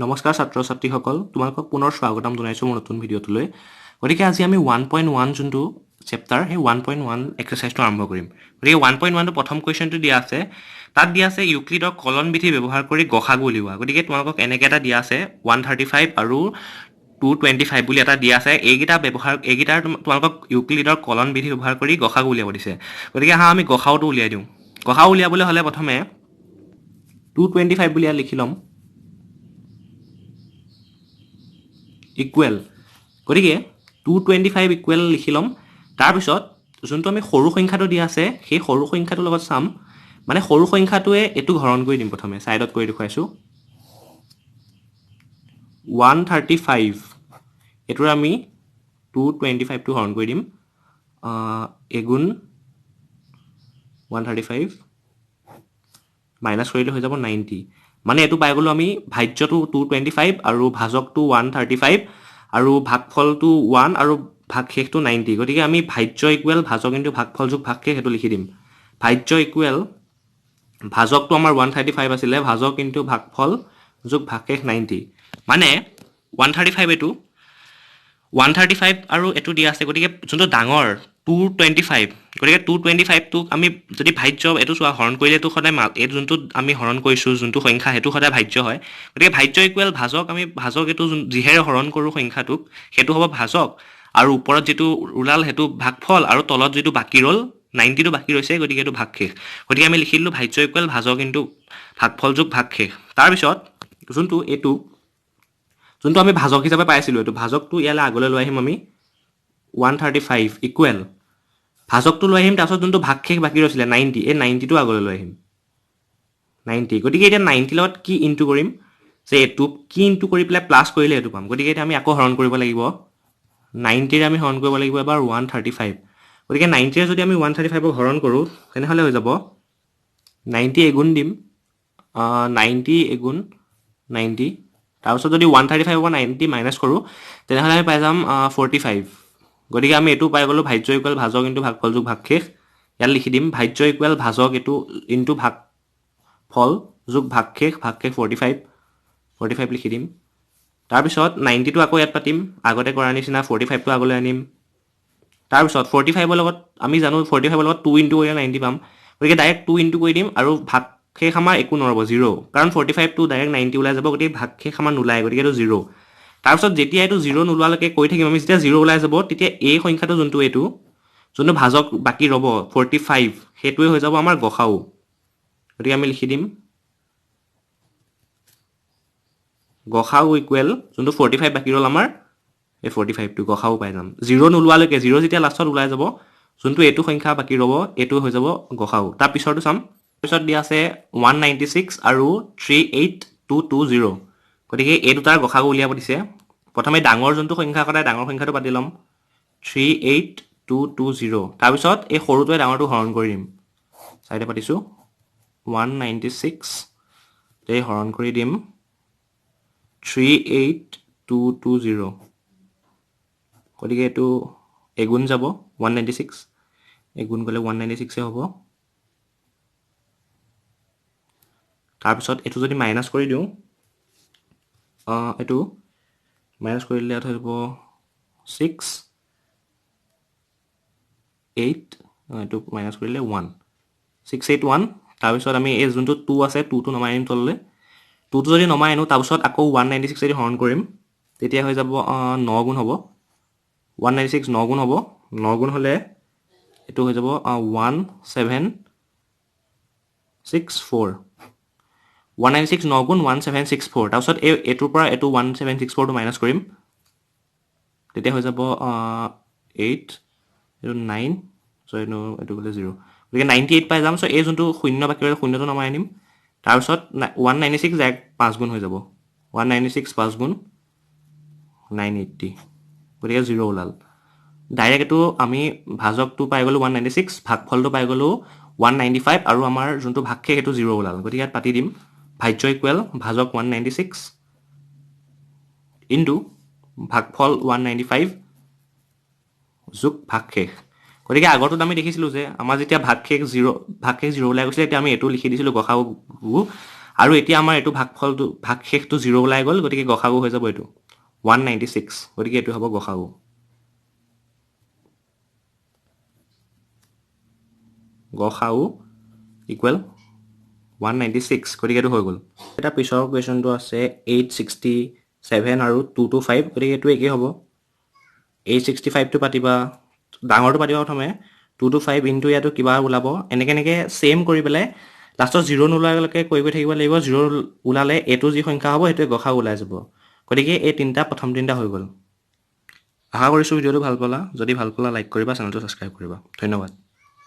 নমস্কাৰ ছাত্ৰ ছাত্ৰীসকল তোমালোকক পুনৰ স্বাগতম জনাইছোঁ মোৰ নতুন ভিডিঅ'টোলৈ গতিকে আজি আমি 1.1 যোনটো চেপ্টাৰ সেই 1.1 এক্সাৰচাইজটো আৰম্ভ কৰিম গতিকে 1.1টো প্ৰথম কুৱেশ্যনটো দিয়া আছে তাত দিয়া আছে ইউক্লিডৰ কলন বিধি ব্যৱহাৰ কৰি গসাগু উলিওৱা গতিকে তোমালোকক এনেকৈ এটা দিয়া আছে 135 আৰু 225 বুলি এটা দিয়া আছে এইকেইটাৰ তোমালোকক ইউক্লিডৰ কলন বিধি ব্যৱহাৰ কৰি গসাগু উলিয়াব দিছে গতিকে আমি গসাউটো উলিয়াই দিওঁ গসাউ উলিয়াবলৈ হ'লে প্ৰথমে 225 বুলি লিখি ল'ম ইকুৱেল গতিকে 225 ইকুৱেল লিখি ল'ম তাৰপিছত যোনটো আমি সৰু সংখ্যাটো দিয়া আছে সেই সৰু সংখ্যাটোৰ লগত চাম মানে সৰু সংখ্যাটোৱে এইটো হৰণ কৰি দিম প্ৰথমে সাইডত কৰি দেখুৱাইছোঁ 135 এটোৰ আমি 225 টো হৰণ কৰি দিম এগুণ 135 মাইনাছ কৰিলে হৈ যাব 90 মানে এটো পাই গলো আমি ভাজ্যটো 225 আৰু ভাজকটো 135 আৰু ভাগফলটো 1 আৰু ভাগশেষটো 90 গতিকে আমি ভাজ্য ইকুৱেল ভাজক ইনটু ভাগফল যোগ ভাগশেষ এটো লিখি দিম ভাজ্য ইকুৱেল ভাজকটো আমাৰ 135 আছিলে ভাজক ইনটু ভাগফল যোগ ভাগশেষ 90 মানে 135 এটো 135 আৰু এটো দিয়া আছে গতিকে যোনটো ডাঙৰ 225 গতিকে 225 টো আমি যদি ভাজ্য এটো সোৱা হৰণ কৰিলে তো সদায় এই যোনটো আমি হৰণ কৰিছো যোনটো সংখ্যা হেতু সদায় ভাজ্য হয় গতিকে ভাজ্য ইকুৱেল ভাজক আমি ভাজক এটো যিহেৰে হৰণ কৰো সংখ্যাটোক হেতু হ'ব ভাজক আৰু ওপৰত যেটো উলাল হেতু ভাগফল আৰু তলত যেটো বাকি ৰল 90 টো বাকি ৰৈছে গতিকে এটো ভাগশেষ গতিকে আমি লিখিলো ভাজ্য ইকুৱেল ভাজক ইনটু ভাগফল যোগ ভাগশেষ তাৰ পিছত যোনটো এটো যোনটো আমি ভাজক হিচাপে পাইছিলো এটো ভাজকটো ইয়ালে আগলৈ লৈ আহিম আমি 135 ইকুৱেল ভাজকটো লৈ আহিম তাৰপিছত যোনটো ভাগশেষ বাকি ৰৈছিলে 90 এই 90 টো আগলৈ লৈ আহিম 90 গতিকে এটা 90 লগত কি ইনটু কৰিম যে এটো কি ইনটু কৰি প্লাই প্লাস কৰিলে এটো পাম গতিকে এটা আমি আকৌ হৰণ কৰিব লাগিব 90 ৰে আমি হৰণ কৰিব লাগিব এবাৰ 135 গতিকে 90 ৰে যদি আমি 135 ক হৰণ কৰো তেনে হলে হৈ যাব 90 এগুণ দিম 90 এগুণ 90 তাৰপিছত যদি 135 পৰা 90 মাইনাস কৰো তেনে হলে আমি পাই যাম 45 গতিকে আমি এটো পাই গলো ভাজ্য ইকুৱেল ভাজক ইনটু ভাগফল যোগ ভাগশেষ ইয়াত লিখি দিম ভাজ্য ইকুৱেল ভাজক এটো ইনটু ভাগফল যোগ ভাগশেষ 45 লিখি দিম তাৰপিছত 90 টো আকৌ ইয়াত পাতিম আগতে কৰা নিচিনা 45 টো আগলৈ আনিম তাৰপিছত 45 ৰ লগত আমি জানো 45 ৰ লগত 2 ইনটু কৰিলে 90 পাম গতিকে ডাইৰেক্ট 2 ইনটু কৰি দিম আৰু ভাগশেষ আমাৰ একো নৰব 0 কাৰণ 45 টো ডাইৰেক্ট 90 ওলাই যাব গতিকে ভাগশেষ আমাৰ নোলায় গতিকে এটো 0 তাৰপিছত যেতিয়া এটো 0 নোলোৱালৈকে কৈ থাকিম আমি যেতিয়া 0 ওলাই যাব তেতিয়া এই সংখ্যাটো যোনটো এটো যোনটো ভাজক বাকি ৰব 45 হেতুৱে হৈ যাব আমাৰ গসাউ গতিকে আমি লিখি দিম গসাউ ইকুৱেল যোনটো 45 বাকি ৰল আমাৰ এই 45 টো গসাউ পাই যাম 0 নোলোৱালৈকে 0 যেতিয়া লাষ্টত ওলাই যাব যোনটো এটো সংখ্যা বাকি ৰব এটো হৈ যাব গসাউ তাৰ পিছৰটো চাম পিছত দিয়া আছে 196 আৰু 38220 গতিকে এই দুটাৰ গসাগু উলিয়াব দিছে প্ৰথমে ডাঙৰ যোনটো সংখ্যা কৰাই ডাঙৰ সংখ্যাটো পাতি লম 38220 তাৰ পিছত এই সৰুটোৱে ডাঙৰটো হৰণ কৰি দিম সাইডে পাতিছো 196 তে হৰণ কৰি দিম 38220 গতিকে এটো এগুণ যাব 196 এগুণ গলে 196 এ হ'ব তাৰ পিছত এটো যদি মাইনাস কৰি দিও এটো মাইনাস কৰিলে এটা হ'ব 6 8 এটো মাইনাস কৰিলে 1 681 তাৰ পিছত আমি এই যোনটো 2 আছে 2 টো নমাই আনিম তললে 2 টো যদি নমাই আনো তাৰ পিছত আকৌ 196 যদি হৰণ কৰিম তেতিয়া হৈ যাব 9 গুণ হ'ব 196 9 গুণ হ'ব 9 গুণ হলে এটো হৈ যাব 1764 196 9 গুণ 1764 তাৰপিছত এটোৰ পৰা এটো 1764 টো মাইনাস কৰিম তেতিয়া হৈ যাব 8 এটো 9 সো এটো গলে 0 গতিকে 98 পাই যাম সো এই যোনটো শূন্য বাকি ৰল শূন্যটো নমাই আনিম তাৰপিছত 196 এক 5 গুণ হৈ যাব 196 5 গুণ 980 গতিকে 0 ওলাল ডাইৰেক্ট এটো আমি ভাজকটো পাই গলো 196 ভাগফলটো পাই গলো 195 আৰু আমাৰ যোনটো ভাগশেষ এটো 0 ওলাল গতিকে ইয়াত পাতি দিম ভাজ্য ইকুৱেল ভাজক 196 ইনটু ভাগফল 195 যোগ ভাগশেষ গতিকে আগৰটোত আমি দেখিছিলো যে আমাৰ যেতিয়া ভাগশেষ 0 ওলাই গৈছিল তেতিয়া আমি এটো লিখি দিছিলো গসাউ আৰু এতিয়া আমাৰ এইটো ভাগফলটো ভাগশেষটো 0 ওলাই গ'ল, গতিকে গসাগু হৈ যাব এইটো 196, গতিকে এইটো হ'ব গসাগু। গসাগু ইকুৱেল 196, গতিকে এইটো হৈ গ'ল। এটা পিছৰ কুৱেশ্যনটো আছে 867 আৰু 225, গতিকে এইটো একেই হ'ব। 865টো পাতিবা, ডাঙৰটো পাতিবা প্ৰথমে, 225 ইনটু ইয়াতো কিবা ওলাব, এনেকৈ ছেম কৰি পেলাই লাষ্টত 0 নোলোৱালৈকে কৰি গৈ থাকিব লাগিব। 0 ওলালে এইটো যি সংখ্যা হ'ব সেইটোৱে গসাগু ওলাই যাব। গতিকে এই প্ৰথম তিনিটা হৈ গ'ল। আশা কৰিছোঁ ভিডিঅ'টো ভাল পালা। যদি ভাল পালা লাইক কৰিবা, চেনেলটো ছাবস্ক্ৰাইব কৰিবা। ধন্যবাদ।